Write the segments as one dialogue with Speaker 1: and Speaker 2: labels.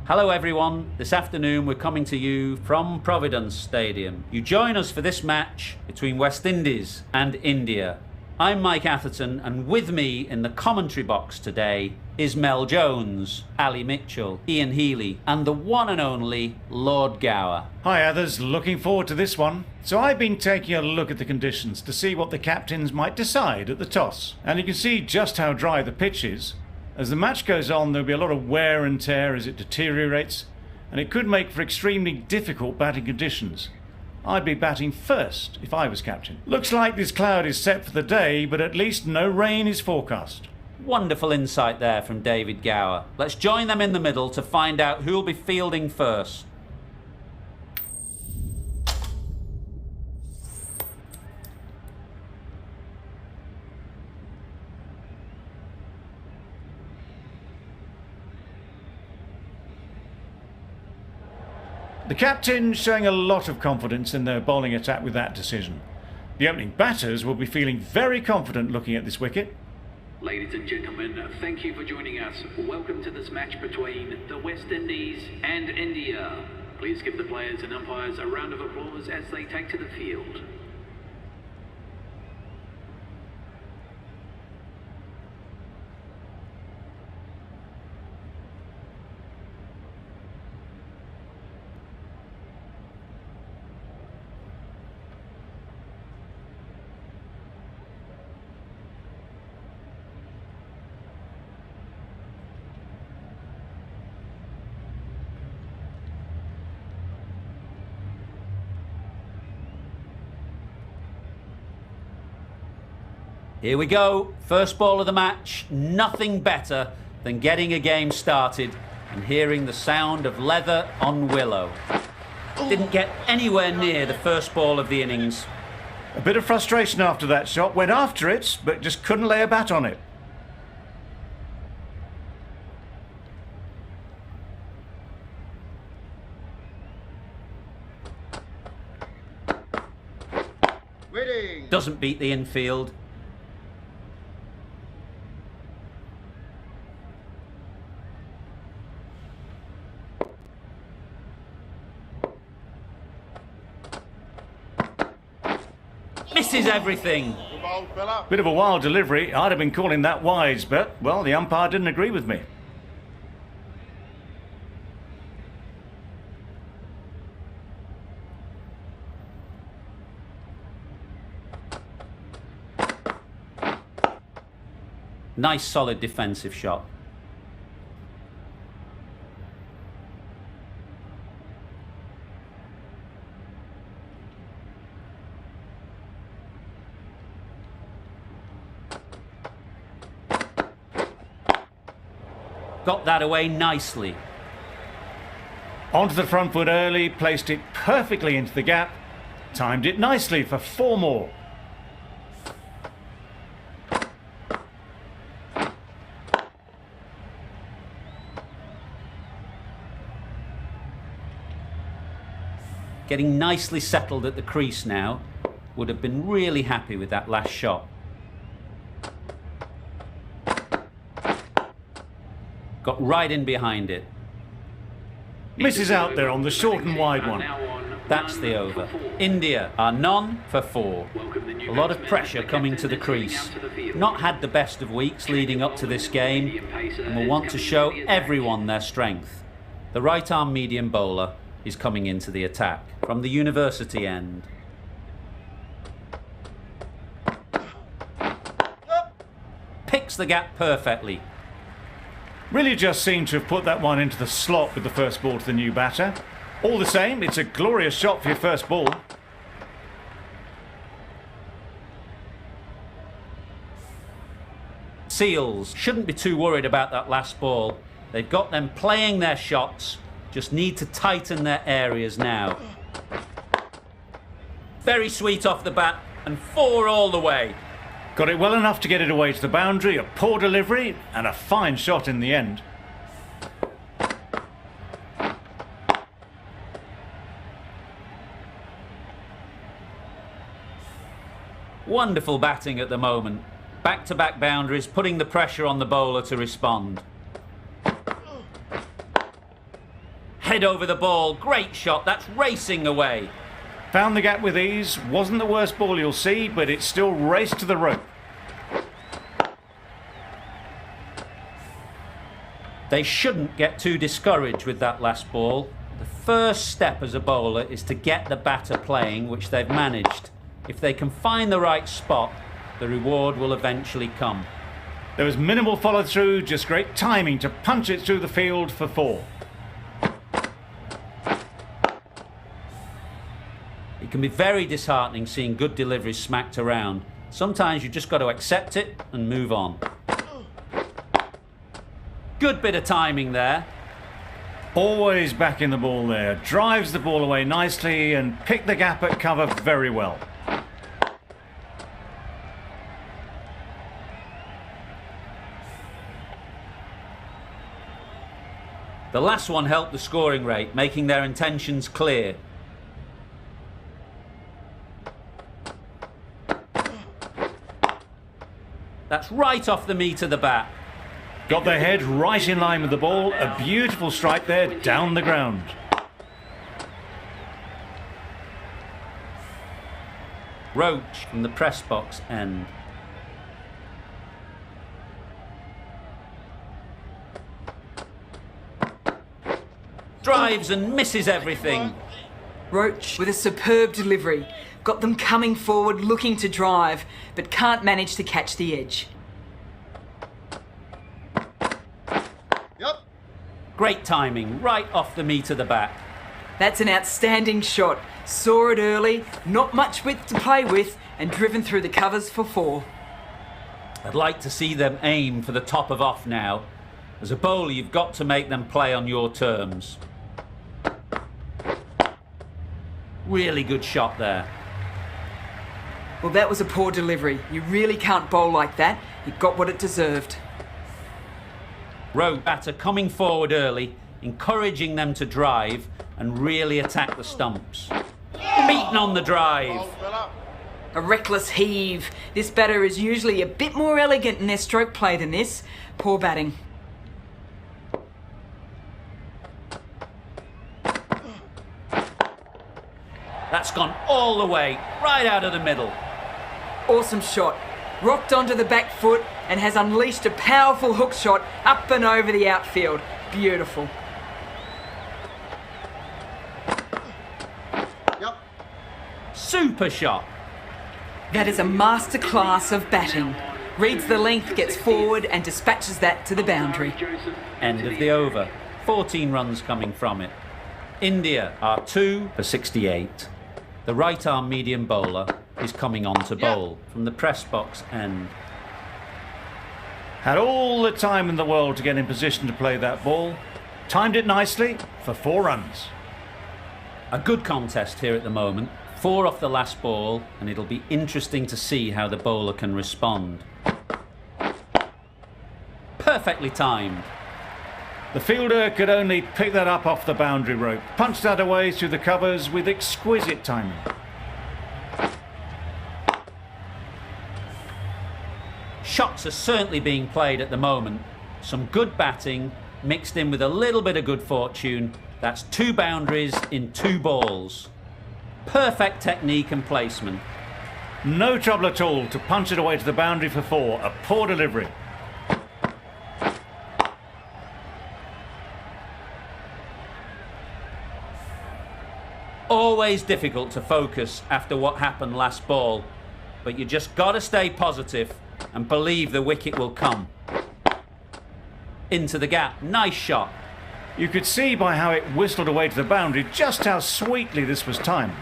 Speaker 1: Hello everyone, this afternoon we're coming to you from Providence Stadium. You join us for this match between West Indies and India. I'm Mike Atherton, and with me in the commentary box today is Mel Jones, Ali Mitchell, Ian Healy and the one and only Lord Gower.
Speaker 2: Hi others, looking forward to this one. So I've been taking a look at the conditions to see what the captains might decide at the toss. And you can see just how dry the pitch is. As the match goes on, there'll be a lot of wear and tear as it deteriorates, and it could make for extremely difficult batting conditions. I'd be batting first if I was captain. Looks like this cloud is set for the day, but at least no rain is forecast.
Speaker 1: Wonderful insight there from David Gower. Let's join them in the middle to find out who'll be fielding first.
Speaker 2: The captain's showing a lot of confidence in their bowling attack with that decision. The opening batters will be feeling very confident looking at this wicket.
Speaker 3: Ladies and gentlemen, thank you for joining us. Welcome to this match between the West Indies and India. Please give the players and umpires a round of applause as they take to the field.
Speaker 1: Here we go, first ball of the match. Nothing better than getting a game started and hearing the sound of leather on willow. Didn't get anywhere near the first ball of the innings.
Speaker 2: A bit of frustration after that shot, went after it, but just couldn't lay a bat on it.
Speaker 1: Doesn't beat the infield. Misses everything.
Speaker 2: Bit of a wild delivery. I'd have been calling that wise, but, well, the umpire didn't agree with me.
Speaker 1: Nice solid defensive shot. Got that away nicely.
Speaker 2: Onto the front foot early, placed it perfectly into the gap, timed it nicely for 4 more.
Speaker 1: Getting nicely settled at the crease now. Would have been really happy with that last shot. Got right in behind it.
Speaker 2: Misses out there on the short and wide one.
Speaker 1: That's the over. India are none for 4. A lot of pressure coming to the crease. Not had the best of weeks leading up to this game and will want to show everyone their strength. The right arm medium bowler is coming into the attack from the university end. Picks the gap perfectly.
Speaker 2: Really just seemed to have put that one into the slot with the first ball to the new batter. All the same, it's a glorious shot for your first ball.
Speaker 1: Seals shouldn't be too worried about that last ball. They've got them playing their shots, just need to tighten their areas now. Very sweet off the bat and 4 all the way.
Speaker 2: Got it well enough to get it away to the boundary, a poor delivery and a fine shot in the end.
Speaker 1: Wonderful batting at the moment. Back-to-back boundaries, putting the pressure on the bowler to respond. Head over the ball. Great shot. That's racing away.
Speaker 2: Found the gap with ease. Wasn't the worst ball you'll see, but it still raced to the rope.
Speaker 1: They shouldn't get too discouraged with that last ball. The first step as a bowler is to get the batter playing, which they've managed. If they can find the right spot, the reward will eventually come.
Speaker 2: There was minimal follow-through, just great timing to punch it through the field for 4.
Speaker 1: It can be very disheartening seeing good deliveries smacked around. Sometimes you just got to accept it and move on. Good bit of timing there.
Speaker 2: Always backing the ball there. Drives the ball away nicely and picked the gap at cover very well.
Speaker 1: The last one helped the scoring rate, making their intentions clear. That's right off the meat of the bat.
Speaker 2: Got their head right in line with the ball. A beautiful strike there down the ground.
Speaker 1: Roach from the press box end. Drives and misses everything.
Speaker 4: Roach with a superb delivery. Got them coming forward looking to drive, but can't manage to catch the edge.
Speaker 1: Great timing, right off the meat of the bat.
Speaker 4: That's an outstanding shot. Saw it early, not much width to play with, and driven through the covers for 4.
Speaker 1: I'd like to see them aim for the top of off now. As a bowler, you've got to make them play on your terms. Really good shot there.
Speaker 4: Well, that was a poor delivery. You really can't bowl like that. It got what it deserved.
Speaker 1: Roach batter coming forward early, encouraging them to drive and really attack the stumps. Beaten on the drive.
Speaker 4: A reckless heave. This batter is usually a bit more elegant in their stroke play than this. Poor batting.
Speaker 1: That's gone all the way, right out of the middle.
Speaker 4: Awesome shot. Rocked onto the back foot and has unleashed a powerful hook shot up and over the outfield. Beautiful.
Speaker 1: Super shot.
Speaker 4: That is a masterclass of batting. Reads the length, gets forward and dispatches that to the boundary.
Speaker 1: End of the over. 14 runs coming from it. India are 2 for 68. The right arm medium bowler is coming on to bowl from the press box end.
Speaker 2: Had all the time in the world to get in position to play that ball. Timed it nicely for 4 runs.
Speaker 1: A good contest here at the moment. 4 off the last ball, and it'll be interesting to see how the bowler can respond. Perfectly timed.
Speaker 2: The fielder could only pick that up off the boundary rope. Punched that away through the covers with exquisite timing.
Speaker 1: Shots are certainly being played at the moment. Some good batting mixed in with a little bit of good fortune. That's 2 boundaries in 2 balls. Perfect technique and placement.
Speaker 2: No trouble at all to punch it away to the boundary for 4. A poor delivery.
Speaker 1: Always difficult to focus after what happened last ball, but you just got to stay positive and believe the wicket will come. Into the gap, nice shot.
Speaker 2: You could see by how it whistled away to the boundary just how sweetly this was timed.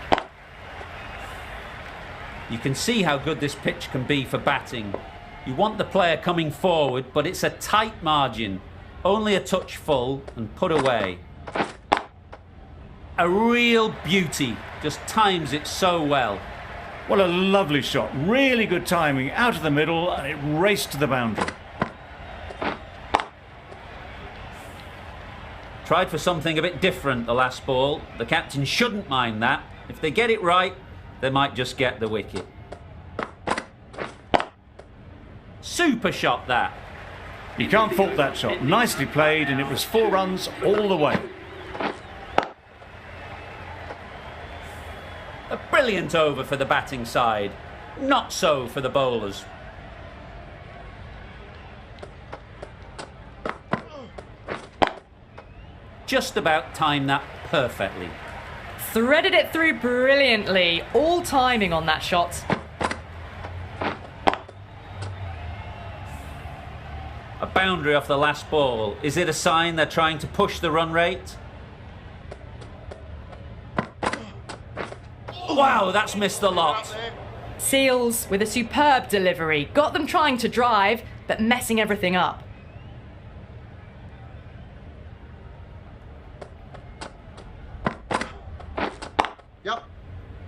Speaker 1: You can see how good this pitch can be for batting. You want the player coming forward, but it's a tight margin. Only a touch full and put away. A real beauty, just times it so well.
Speaker 2: What a lovely shot. Really good timing out of the middle, and it raced to the boundary.
Speaker 1: Tried for something a bit different the last ball. The captain shouldn't mind that. If they get it right, they might just get the wicket. Super shot that.
Speaker 2: You can't fault that shot. Nicely played, and it was 4 runs all the way.
Speaker 1: A brilliant over for the batting side. Not so for the bowlers. Just about timed that perfectly.
Speaker 5: Threaded it through brilliantly. All timing on that shot.
Speaker 1: A boundary off the last ball. Is it a sign they're trying to push the run rate? Wow, that's missed the lot.
Speaker 5: Seals with a superb delivery. Got them trying to drive, but messing everything up.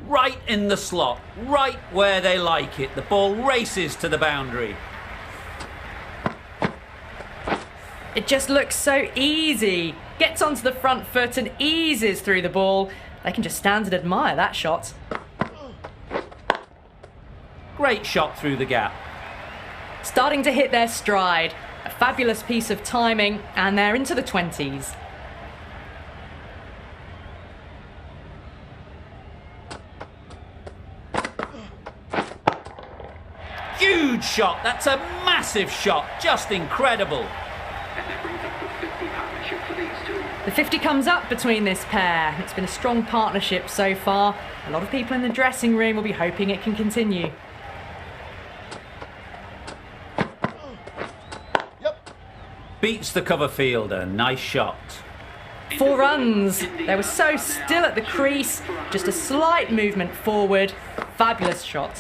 Speaker 1: Right in the slot, right where they like it. The ball races to the boundary.
Speaker 5: It just looks so easy. Gets onto the front foot and eases through the ball. They can just stand and admire that shot.
Speaker 1: Great shot through the gap.
Speaker 5: Starting to hit their stride. A fabulous piece of timing, and they're into the 20s.
Speaker 1: Huge shot. That's a massive shot. Just incredible.
Speaker 3: And that brings up the 50 partnership for these two.
Speaker 5: The 50 comes up between this pair. It's been a strong partnership so far. A lot of people in the dressing room will be hoping it can continue.
Speaker 1: Beats the cover fielder. Nice shot.
Speaker 5: 4 runs. They were so still at the crease. Just a slight movement forward. Fabulous shot.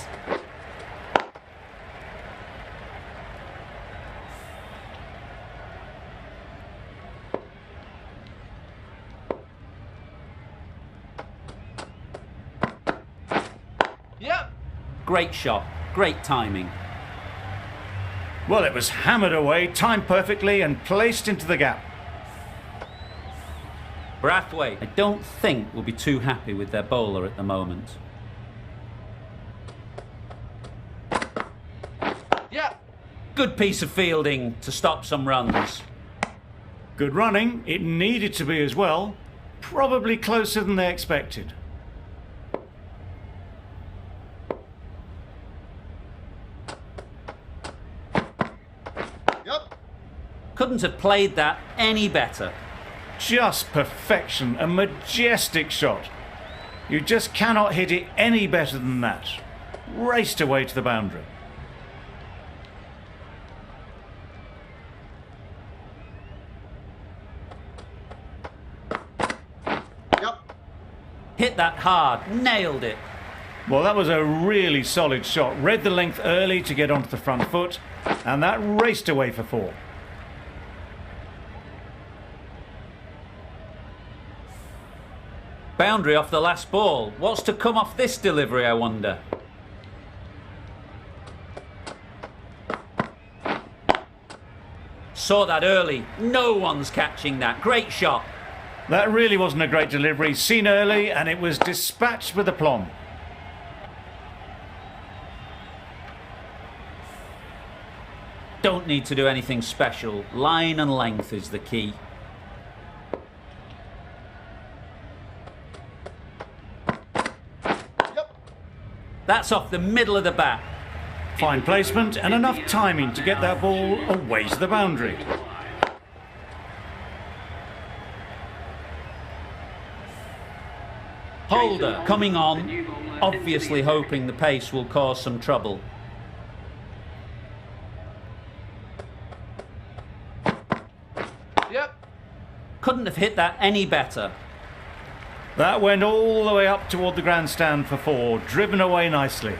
Speaker 1: Great shot. Great timing.
Speaker 2: Well, it was hammered away, timed perfectly and placed into the gap.
Speaker 1: Brathwaite, I don't think will be too happy with their bowler at the moment. Good piece of fielding to stop some runs.
Speaker 2: Good running. It needed to be as well. Probably closer than they expected.
Speaker 1: Couldn't have played that any better.
Speaker 2: Just perfection. A majestic shot. You just cannot hit it any better than that. Raced away to the boundary.
Speaker 1: Hit that hard. Nailed it.
Speaker 2: Well, that was a really solid shot. Read the length early to get onto the front foot, and that raced away for 4.
Speaker 1: Boundary off the last ball. What's to come off this delivery, I wonder? Saw that early. No one's catching that. Great shot.
Speaker 2: That really wasn't a great delivery. Seen early, and it was dispatched with aplomb.
Speaker 1: Don't need to do anything special. Line and length is the key. That's off the middle of the bat.
Speaker 2: Fine placement and enough timing to get that ball away to the boundary.
Speaker 1: Holder coming on, obviously hoping the pace will cause some trouble. Couldn't have hit that any better.
Speaker 2: That went all the way up toward the grandstand for 4, driven away nicely.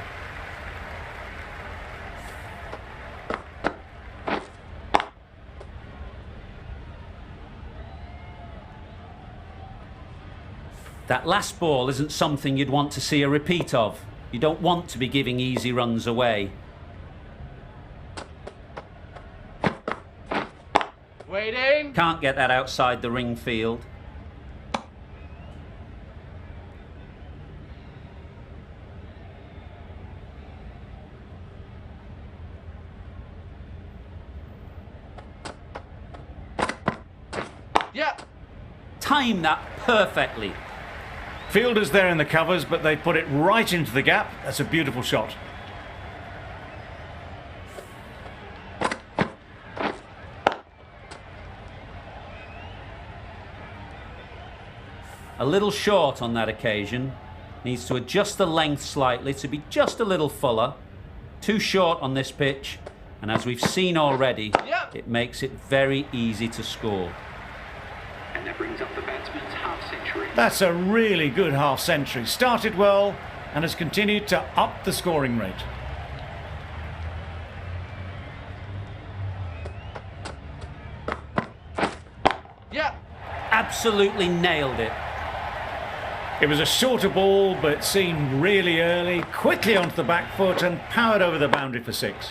Speaker 1: That last ball isn't something you'd want to see a repeat of. You don't want to be giving easy runs away.
Speaker 6: Waiting.
Speaker 1: Can't get that outside the ring field. Time that perfectly.
Speaker 2: Fielders there in the covers, but they put it right into the gap. That's a beautiful shot.
Speaker 1: A little short on that occasion. Needs to adjust the length slightly to be just a little fuller. Too short on this pitch, and as we've seen already, it makes it very easy to score.
Speaker 3: And that brings up the batsman's half century.
Speaker 2: That's a really good half century. Started well and has continued to up the scoring rate.
Speaker 1: Absolutely nailed it.
Speaker 2: It was a shorter ball, but seen really early, quickly onto the back foot and powered over the boundary for 6.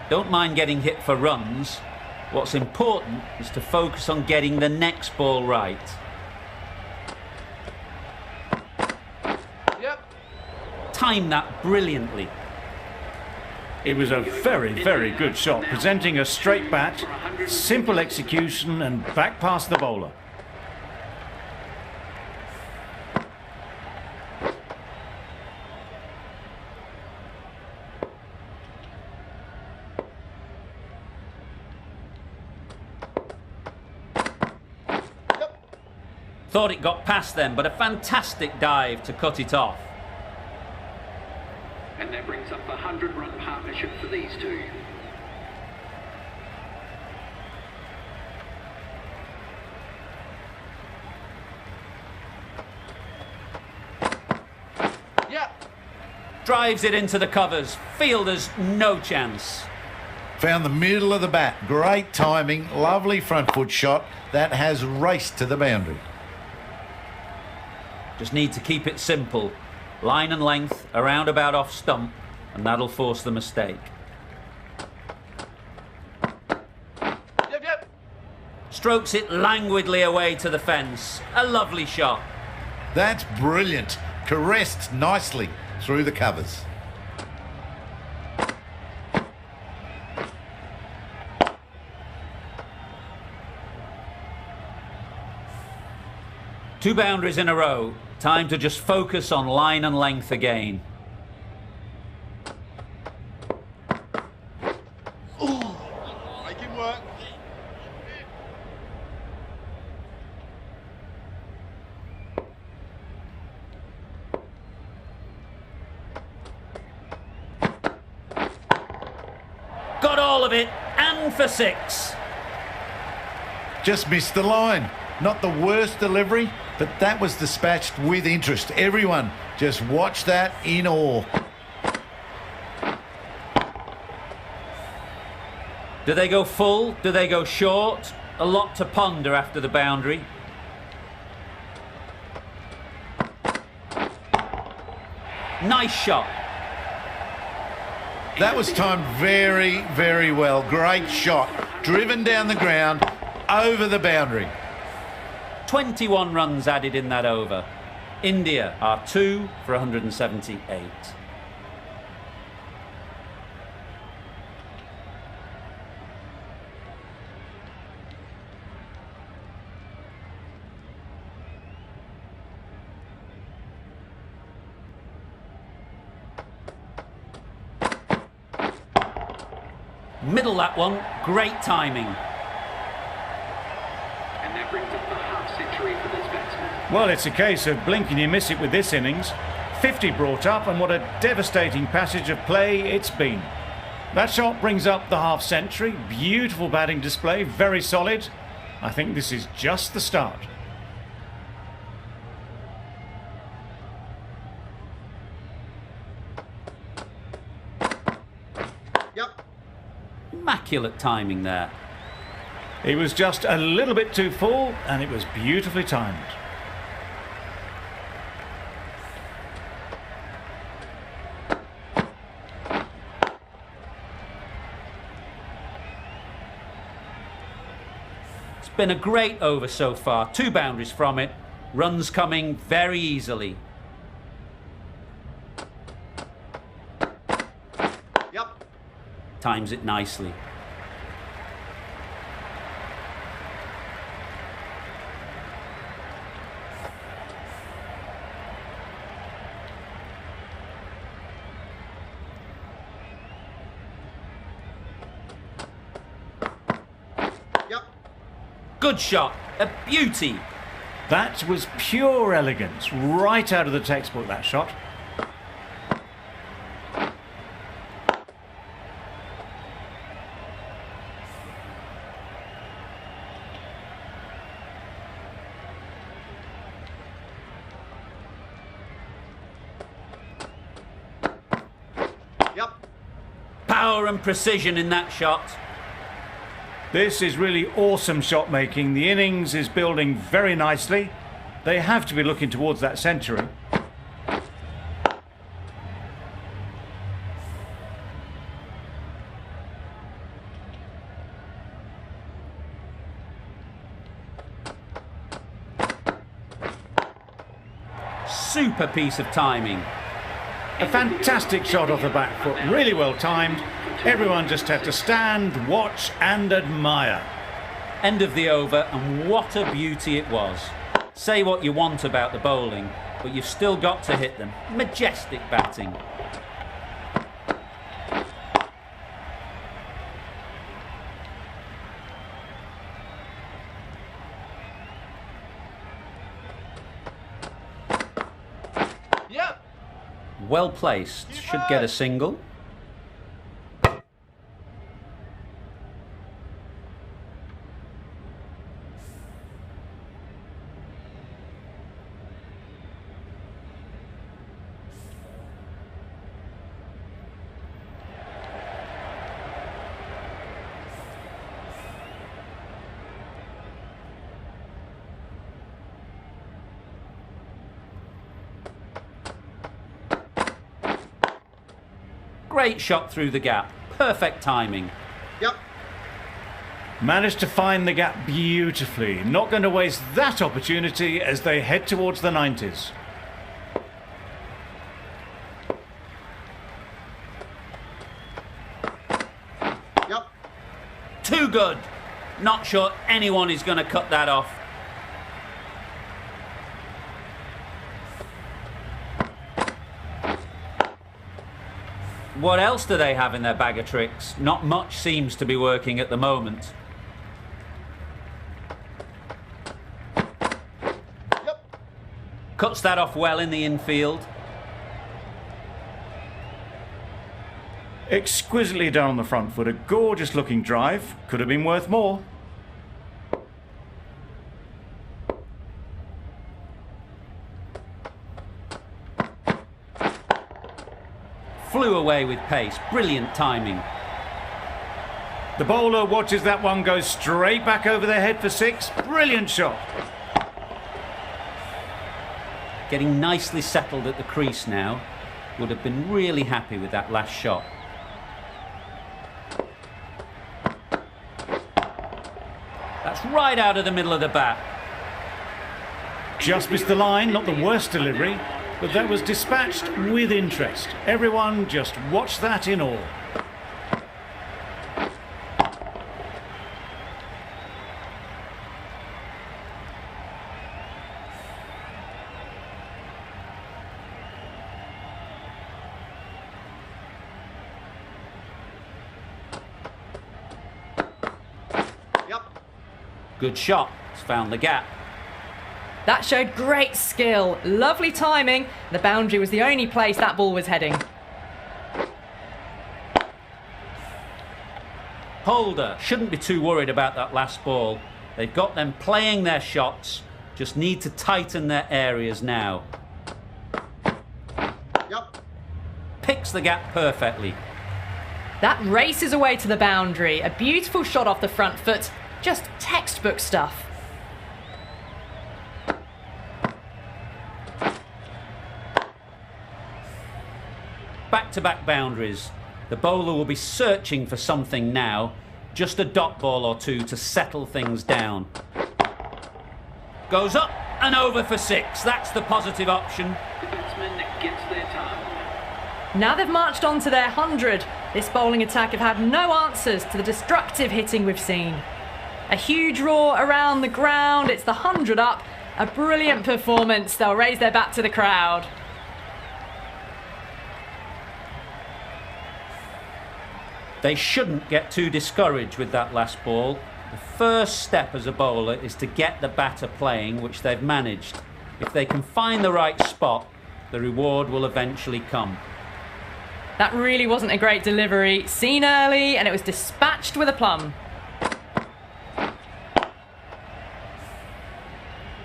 Speaker 1: Don't mind getting hit for runs. What's important is to focus on getting the next ball right. Time that brilliantly.
Speaker 2: It was a very, very good shot, presenting a straight bat, simple execution and back past the bowler.
Speaker 1: Thought it got past them, but a fantastic dive to cut it off.
Speaker 3: And that brings up the 100-run partnership for these two.
Speaker 1: Drives it into the covers. Fielders, no chance.
Speaker 6: Found the middle of the bat. Great timing. Lovely front foot shot. That has raced to the boundary.
Speaker 1: Just need to keep it simple. Line and length, around about off stump, and that'll force the mistake. Strokes it languidly away to the fence. A lovely shot.
Speaker 6: That's brilliant. Caressed nicely through the covers.
Speaker 1: Two boundaries in a row. Time to just focus on line and length again.
Speaker 6: Make him work.
Speaker 1: Got all of it, and for 6.
Speaker 6: Just missed the line. Not the worst delivery, but that was dispatched with interest. Everyone just watch that in awe.
Speaker 1: Do they go full? Do they go short? A lot to ponder after the boundary. Nice shot.
Speaker 6: That was timed very, very well. Great shot. Driven down the ground, over the boundary.
Speaker 1: 21 runs added in that over. India are 2 for 178. Middle that one, great timing.
Speaker 3: And that brings up the half-century for this batsman.
Speaker 2: Well, it's a case of blink and you miss it with this innings. 50 brought up, and what a devastating passage of play it's been. That shot brings up the half-century. Beautiful batting display, very solid. I think this is just the start.
Speaker 1: Immaculate timing there.
Speaker 2: He was just a little bit too full, and it was beautifully timed.
Speaker 1: It's been a great over so far. 2 boundaries from it. Runs coming very easily. Times it nicely. Good shot. A beauty.
Speaker 2: That was pure elegance, right out of the textbook, that shot.
Speaker 1: Power and precision in that shot.
Speaker 2: This is really awesome shot making. The innings is building very nicely. They have to be looking towards that century.
Speaker 1: Super piece of timing.
Speaker 2: A fantastic shot off the back foot, really well timed. Everyone just had to stand, watch and admire.
Speaker 1: End of the over, and what a beauty it was. Say what you want about the bowling, but you've still got to hit them. Majestic batting. Well placed, should get a single. Great shot through the gap. Perfect timing.
Speaker 2: Managed to find the gap beautifully. Not going to waste that opportunity as they head towards the 90s.
Speaker 1: Too good. Not sure anyone is going to cut that off. What else do they have in their bag of tricks? Not much seems to be working at the moment. Cuts that off well in the infield.
Speaker 2: Exquisitely down the front foot. A gorgeous looking drive. Could have been worth more.
Speaker 1: Flew away with pace. Brilliant timing.
Speaker 2: The bowler watches that one go straight back over their head for 6. Brilliant shot.
Speaker 1: Getting nicely settled at the crease now. Would have been really happy with that last shot. That's right out of the middle of the bat.
Speaker 2: Just missed the line, not the worst delivery, but that was dispatched with interest. Everyone just watched that in awe.
Speaker 1: Good shot. It's found the gap.
Speaker 5: That showed great skill, lovely timing. The boundary was the only place that ball was heading.
Speaker 1: Holder shouldn't be too worried about that last ball. They've got them playing their shots, just need to tighten their areas now. Picks the gap perfectly.
Speaker 5: That races away to the boundary. A beautiful shot off the front foot. Just textbook stuff.
Speaker 1: Back-to-back boundaries. The bowler will be searching for something now. Just a dot ball or two to settle things down. Goes up and over for 6. That's the positive option.
Speaker 3: The batsman gets their target.
Speaker 5: Now they've marched on to their 100. This bowling attack have had no answers to the destructive hitting we've seen. A huge roar around the ground. It's the 100 up. A brilliant performance. They'll raise their bat to the crowd.
Speaker 1: They shouldn't get too discouraged with that last ball. The first step as a bowler is to get the batter playing, which they've managed. If they can find the right spot, the reward will eventually come.
Speaker 5: That really wasn't a great delivery. Seen early, and it was dispatched with aplomb.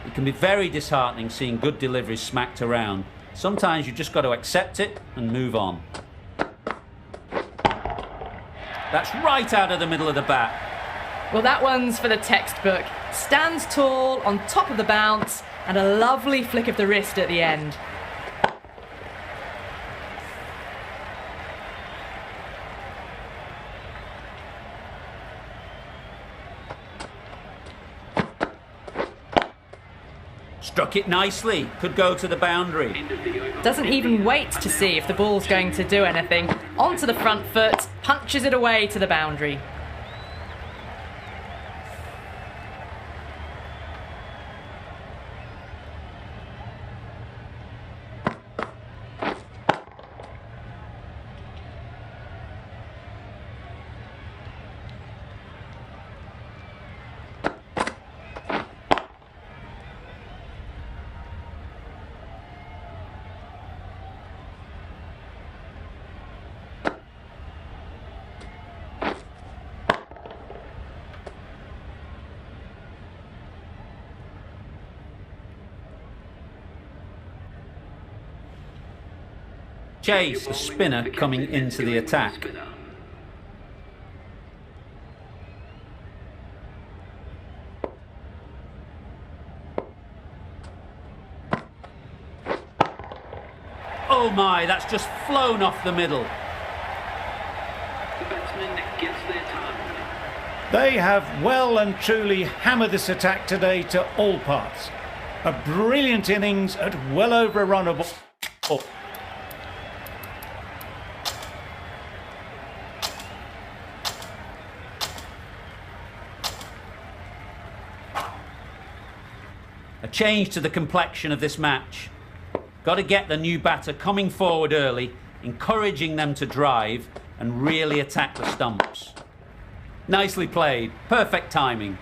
Speaker 1: It can be very disheartening seeing good deliveries smacked around. Sometimes you just got to accept it and move on. That's right out of the middle of the bat.
Speaker 5: Well, that one's for the textbook. Stands tall, on top of the bounce, and a lovely flick of the wrist at the end.
Speaker 1: Struck it nicely. Could go to the boundary.
Speaker 5: Doesn't even wait to see if the ball's going to do anything. Onto the front foot, punches it away to the boundary.
Speaker 1: Chase, the spinner, coming into the attack. Oh my, that's just flown off the middle.
Speaker 3: The batsman gets their target.
Speaker 2: They have well and truly hammered this attack today to all parts. A brilliant innings at well over a run of ball.
Speaker 1: A change to the complexion of this match. Got to get the new batter coming forward early, encouraging them to drive and really attack the stumps. Nicely played. Perfect timing.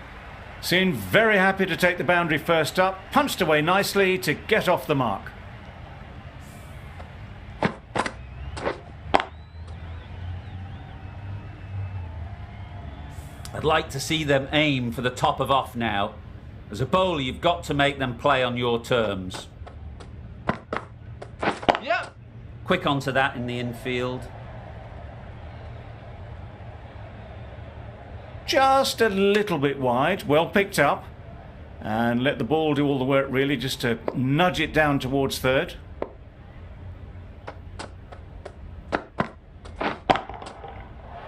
Speaker 2: Seemed very happy to take the boundary first up, punched away nicely to get off the mark.
Speaker 1: I'd like to see them aim for the top of off now. As a bowler, you've got to make them play on your terms.
Speaker 7: Yep.
Speaker 1: Quick onto that in the infield.
Speaker 2: Just a little bit wide, well picked up. And let the ball do all the work really, just to nudge it down towards third.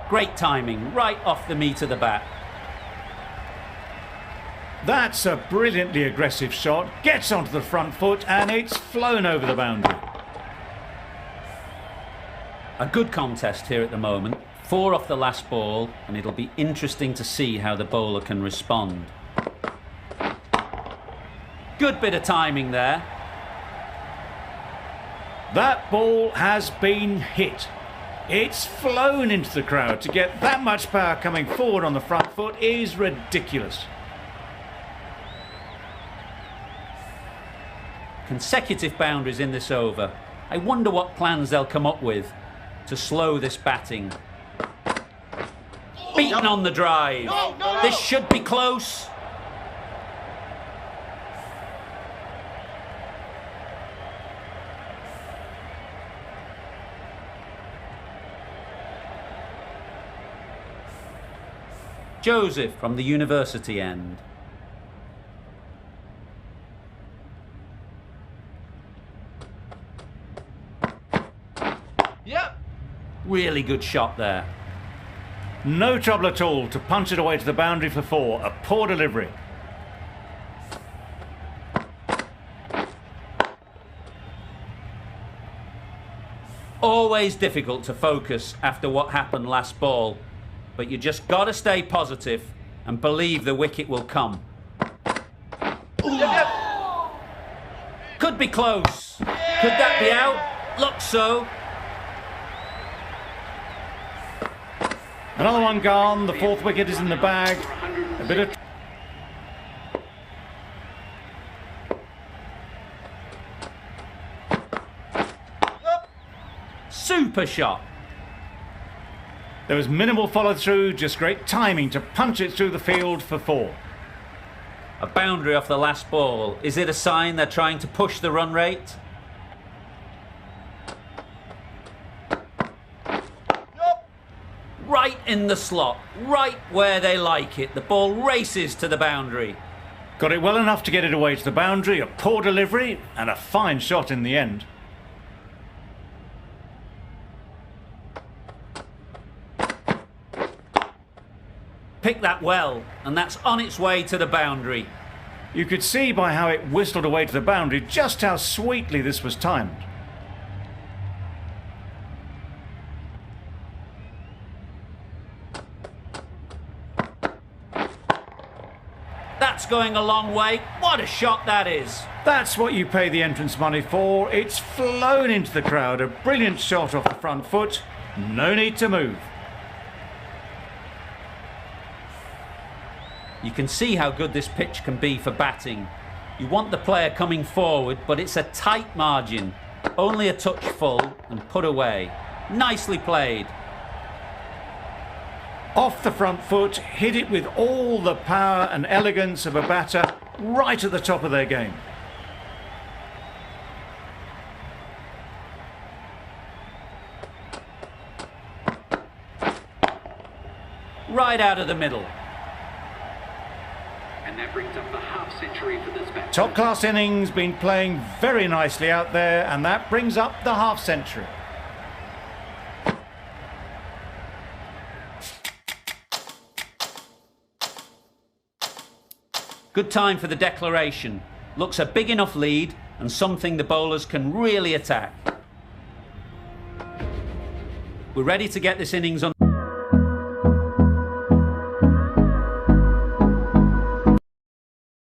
Speaker 1: Great timing, right off the meat of the bat.
Speaker 2: That's a brilliantly aggressive shot, gets onto the front foot and it's flown over the boundary.
Speaker 1: A good contest here at the moment. 4 off the last ball, and it'll be interesting to see how the bowler can respond. Good bit of timing there.
Speaker 2: That ball has been hit. It's flown into the crowd. To get that much power coming forward on the front foot is ridiculous.
Speaker 1: Consecutive boundaries in this over. I wonder what plans they'll come up with to slow this batting. Beaten on the drive. This should be close. Joseph from the university end.
Speaker 7: Yep.
Speaker 1: Really good shot there.
Speaker 2: No trouble at all to punch it away to the boundary for 4. A poor delivery.
Speaker 1: Always difficult to focus after what happened last ball, but you just got to stay positive and believe the wicket will come. Could be close. Could that be out? Looks so.
Speaker 2: Another one gone, the 4th wicket is in the bag. A bit of...
Speaker 1: Super shot.
Speaker 2: There was minimal follow-through, just great timing to punch it through the field for 4.
Speaker 1: A boundary off the last ball. Is it a sign they're trying to push the run rate? Right in the slot, right where they like it. The ball races to the boundary.
Speaker 2: Got it well enough to get it away to the boundary, a poor delivery, and a fine shot in the end.
Speaker 1: Pick that well, and that's on its way to the boundary.
Speaker 2: You could see by how it whistled away to the boundary just how sweetly this was timed.
Speaker 1: That's going a long way. What a shot that is.
Speaker 2: That's what you pay the entrance money for. It's flown into the crowd. A brilliant shot off the front foot. No need to move.
Speaker 1: You can see how good this pitch can be for batting. You want the player coming forward, but it's a tight margin. Only a touch full and put away. Nicely played.
Speaker 2: Off the front foot, hit it with all the power and elegance of a batter right at the top of their game.
Speaker 1: Right out of the middle.
Speaker 3: And that brings up the half century for this batsman.
Speaker 2: Top class innings, been playing very nicely out there, and that brings up the half century.
Speaker 1: Good time for the declaration. Looks a big enough lead and something the bowlers can really attack. We're ready to get this innings on.